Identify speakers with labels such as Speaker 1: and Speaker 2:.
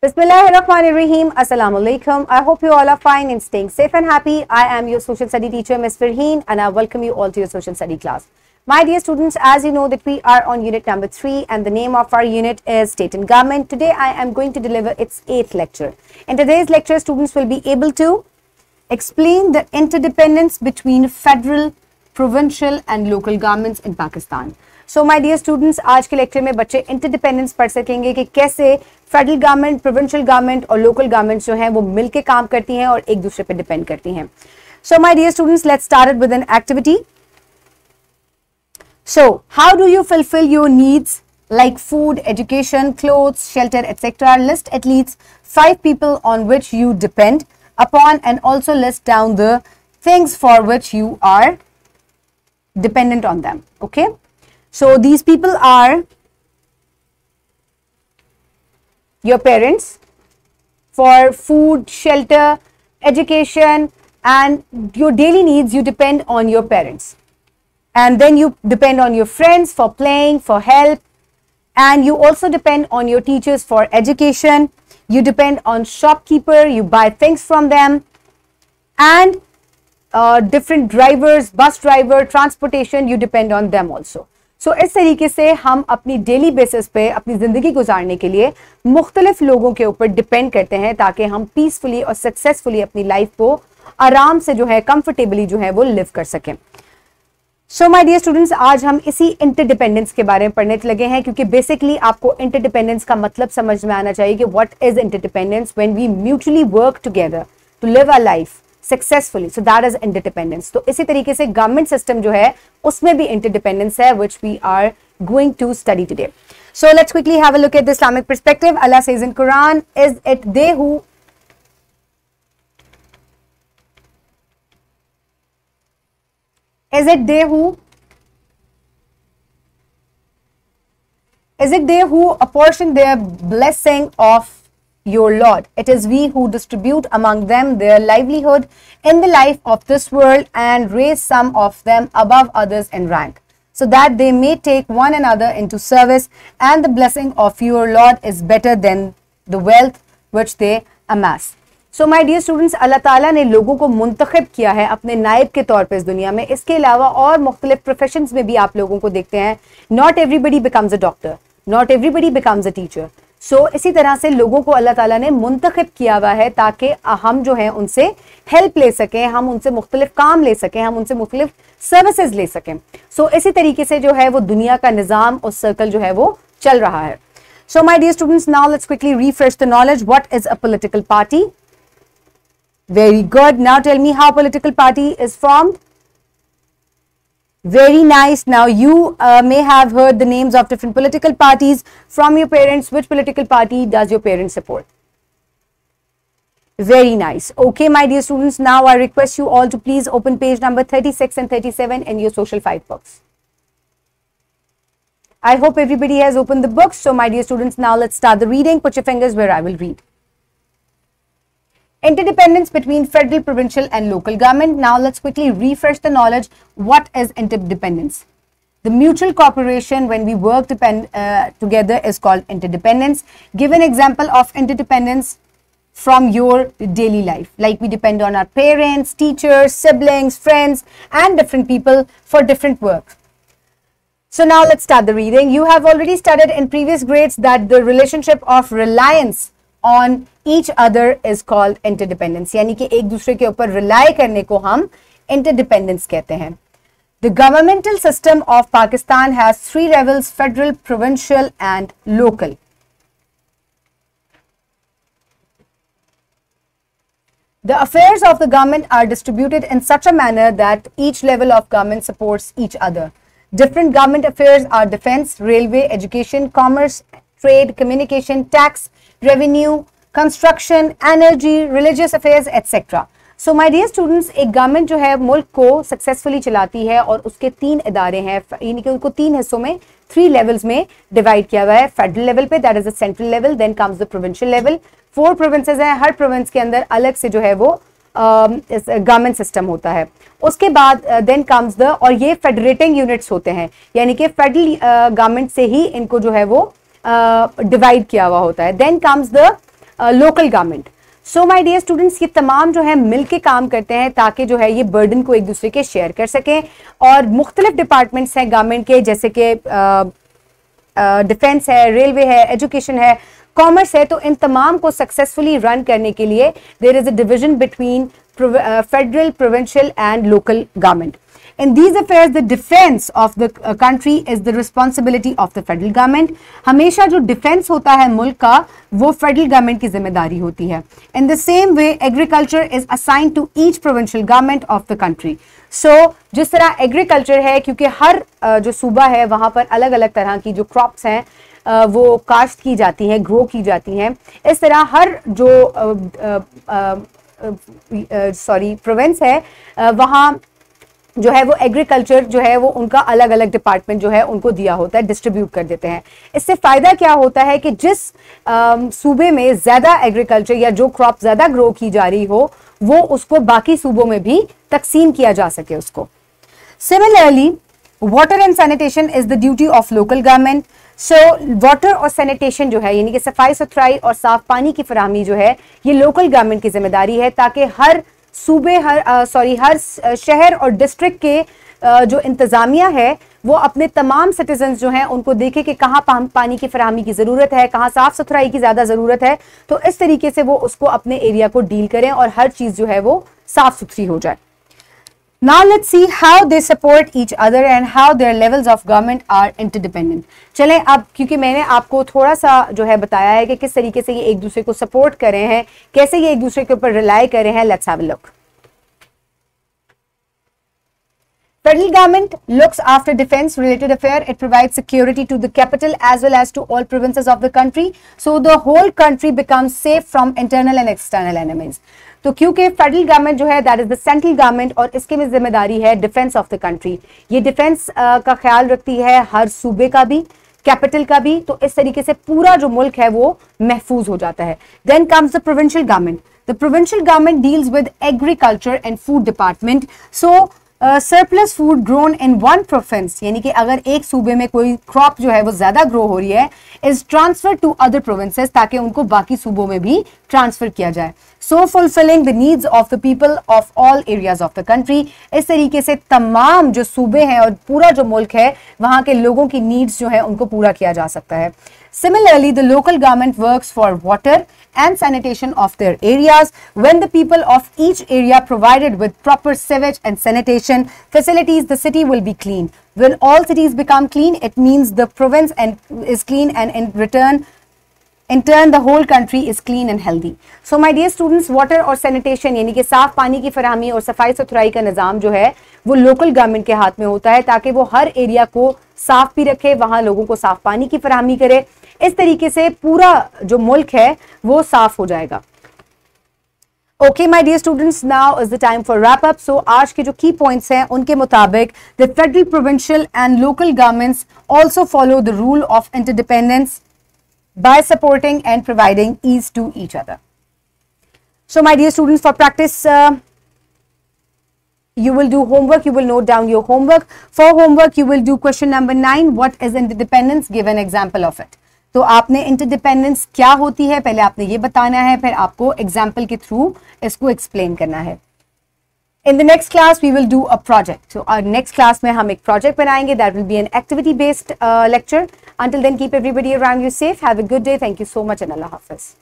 Speaker 1: Bismillahirrahmanirrahim. Assalamu alaikum. I hope you all are fine and staying safe and happy. I am your social study teacher, Ms. Farheen, and I welcome you all to your social study class. My dear students, as you know that we are on unit number 3 and the name of our unit is State and Government. Today I am going to deliver its 8th lecture. In today's lecture, students will be able to explain the interdependence between federal, provincial and local governments in Pakistan. So my dear students, आज के lecture में बच्चे interdependence पढ़ सकेंगे कि कैसे federal government, provincial government और local government जो हैं वो मिलके काम करती हैं और एक दूसरे पे डिपेंड करती हैं. So my dear students, let's start it with an activity. So how do you fulfill your needs like food, education, clothes, shelter, etc.? List at least 5 people on which you depend upon and also list down the things for which you are dependent on them. Okay. So these people are your parents for food, shelter, education and your daily needs. You depend on your parents, and then you depend on your friends for playing, for help, and you also depend on your teachers for education. You depend on shopkeeper, you buy things from them, and different drivers, bus driver, transportation, you depend on them also. So इस तरीके से हम अपनी daily basis पे अपनी ज़िंदगी गुजारने के लिए मुख्तलिफ लोगों के ऊपर डिपेंड करते हैं ताकि हम पीसफुली और सक्सेसफुली अपनी लाइफ को आराम से जो है कंफर्टेबली जो है वो लिव कर सकें. सो माय डियर स्टूडेंट्स, आज हम इसी इंटरडिपेंडेंस के बारे में पढ़ने लगे हैं क्योंकि बेसिकली आपको इंटरडिपेंडेंस का मतलब समझ में आना चाहिए कि what is interdependence. When we mutually work together to live a life successfully, so that is interdependence. तो इसी तरीके से गवर्नमेंट सिस्टम जो है उसमें भी इंटरडिपेंडेंस है which we are going to study today. So let's quickly have a look at the Islamic perspective. Allah says in Quran, is it they who Is it they who apportion their blessing of your Lord? It is we who distribute among them their livelihood in the life of this world and raise some of them above others in rank, so that they may take one another into service, and the blessing of your Lord is better than the wealth which they amass. So my dear students, अल्लाह ताला ने लोगों को मुंतखब किया है अपने नायब के तौर पे इस दुनिया में. इसके अलावा और मुख्तलिफ प्रोफेशंस में भी आप लोगों को देखते हैं. Not everybody becomes a doctor, not everybody becomes a teacher. So इसी तरह से लोगों को अल्लाह ताला ने मुंतखब किया हुआ है ताकि हम जो है उनसे हेल्प ले सकें, हम उनसे मुख्तलिफ काम ले सकें, हम उनसे मुख्तलिफ सर्विसेज ले सकें. सो इसी तरीके से जो है वो दुनिया का निज़ाम और सर्कल जो है वो चल रहा है. So my dear students, now let's quickly refresh the knowledge. What is a political party? Very good. Now tell me how political party is formed. Very nice. Now you may have heard the names of different political parties from your parents. Which political party does your parents support? Very nice. Okay, my dear students, now I request you all to please open page number 36 and 37 in your social 5 books. I hope everybody has opened the books. So my dear students, now let's start the reading. Put your fingers where I will read. Interdependence between federal, provincial and local government. Now let's quickly refresh the knowledge. What is interdependence? The mutual cooperation when we work together is called interdependence. Give an example of interdependence from your daily life. Like we depend on our parents, teachers, siblings, friends and different people for different work. So now let's start the reading. You have already studied in previous grades that the relationship of reliance on each other is called interdependence. यानी कि एक दूसरे के ऊपर rely करने को हम interdependence कहते हैं. The governmental system of Pakistan has 3 levels: federal, provincial and local. The affairs of the government are distributed in such a manner that each level of government supports each other. Different government affairs are defense, railway, education, commerce, trade, communication, tax, revenue, construction, energy, religious affairs, etc. So my dear students, एक government जो है मुल्क को successfully चलाती है और उसके 3 इदारे हैं, यानी कि उनको 3 हिस्सों में 3 लेवल्स में डिवाइड किया हुआ है. फेडरल लेवल पे, that is the central level, then comes the provincial level. 4 provinces हैं, हर प्रोविंस के अंदर अलग से जो है वो गवर्नमेंट सिस्टम होता है. उसके बाद देन कम्स द, और ये फेडरेटिंग यूनिट्स होते हैं, यानी कि फेडरल गवर्नमेंट से ही इनको जो है वो डिवाइड किया हुआ होता है. Then comes the local government. So my dear students, ये तमाम जो है मिलके काम करते हैं ताकि जो है ये बर्डन को एक दूसरे के शेयर कर सकें। और मुख्तलिफ डिपार्टमेंट्स हैं गवर्नमेंट के, जैसे कि डिफेंस है, रेलवे है, एजुकेशन है, कॉमर्स है। तो इन तमाम को सक्सेसफुली रन करने के लिए there is a division between federal, provincial and local government. In these affairs, the defense of the country is the responsibility of the federal government. हमेशा जो डिफेंस होता है मुल्क का वो फेडरल गवर्नमेंट की जिम्मेदारी होती है। In the same way, agriculture is assigned to each provincial government of the country. So जिस तरह एग्रीकल्चर है, क्योंकि हर जो सूबा है वहाँ पर अलग अलग तरह की जो क्रॉप्स हैं वो काश्त की जाती हैं, ग्रो की जाती हैं, इस तरह हर जो प्रोविंस है वहाँ जो है वो एग्रीकल्चर जो है वो उनका अलग अलग डिपार्टमेंट जो है उनको दिया होता है, डिस्ट्रीब्यूट कर देते हैं। इससे फायदा क्या होता है कि जिस सूबे में ज्यादा एग्रीकल्चर या जो क्रॉप ज्यादा ग्रो की जा रही हो वो उसको बाकी सूबों में भी तकसीम किया जा सके उसको। Similarly, water and sanitation is the duty of local government. So water और सैनिटेशन जो है यानी कि सफाई सुथराई और साफ पानी की फराहमी जो है ये लोकल गवर्नमेंट की जिम्मेदारी है, ताकि हर सूबे हर शहर और डिस्ट्रिक्ट के जो इंतजामिया है वो अपने तमाम सिटीजन्स जो हैं उनको देखे कि कहाँ पानी की फराहमी की ज़रूरत है, कहाँ साफ़ सुथराई की ज़्यादा ज़रूरत है, तो इस तरीके से वो उसको अपने एरिया को डील करें और हर चीज़ जो है वो साफ़ सुथरी हो जाए। Now let's see how they support each other and how their levels of government are interdependent. चलें अब, क्योंकि मैंने आपको थोड़ा सा जो है बताया है कि किस तरीके से ये एक दूसरे को सपोर्ट कर रहे हैं, कैसे ये एक दूसरे के ऊपर रिलाई कर रहे हैं, let's have a look. Federal government looks after defense related affair. It provides security to the capital as well as to all provinces of the country. So the whole country becomes safe from internal and external enemies. तो क्योंकि federal government जो है that is the central government और इसके में जिम्मेदारी है defence of the country. ये डिफेंस का ख्याल रखती है हर सूबे का भी, कैपिटल का भी, तो इस तरीके से पूरा जो मुल्क है वो महफूज हो जाता है। Then comes the provincial government. The provincial government deals with agriculture and food department. So surplus food grown in one province, यानी कि अगर एक सूबे में कोई क्रॉप जो है वो ज्यादा ग्रो हो रही है, is transfer to other provinces ताकि उनको बाकी सूबों में भी ट्रांसफर किया जाए। So fulfilling the needs of the people of all areas of the country. इस तरीके से तमाम जो सूबे हैं और पूरा जो मुल्क है वहां के लोगों की नीड्स जो है उनको पूरा किया जा सकता है। Similarly, the local government works for water and sanitation of their areas. When the people of each area provided with proper sewage and sanitation facilities, the city will be clean. When all cities become clean, it means the province is clean, and in turn the whole country is clean and healthy. So my dear students, water और sanitation यानी कि साफ पानी की फराहमी और सफाई सुथराई का निज़ाम जो है वो लोकल गवर्नमेंट के हाथ में होता है, ताकि वो हर एरिया को साफ भी रखे, वहां लोगों को साफ पानी की फराहमी करे। इस तरीके से पूरा जो मुल्क है वो साफ हो जाएगा। Okay, my dear students, now is the time for wrap up. So आज के जो key points हैं उनके मुताबिक the federal, provincial and local governments also follow the rule of interdependence by supporting and providing ease to each other. So my dear students, for practice you will do homework, you will note down your homework. For homework you will do question number 9, what is interdependence, give an example of it. तो आपने interdependence क्या होती है पहले आपने ये बताना है, फिर आपको एग्जाम्पल के थ्रू इसको एक्सप्लेन करना है। In the next class we will do a project. So our next class में हम एक project बनाएंगे, that will be an activity based lecture. Until then, keep everybody around you safe. Have a good day. Thank you so much and Allah Hafiz.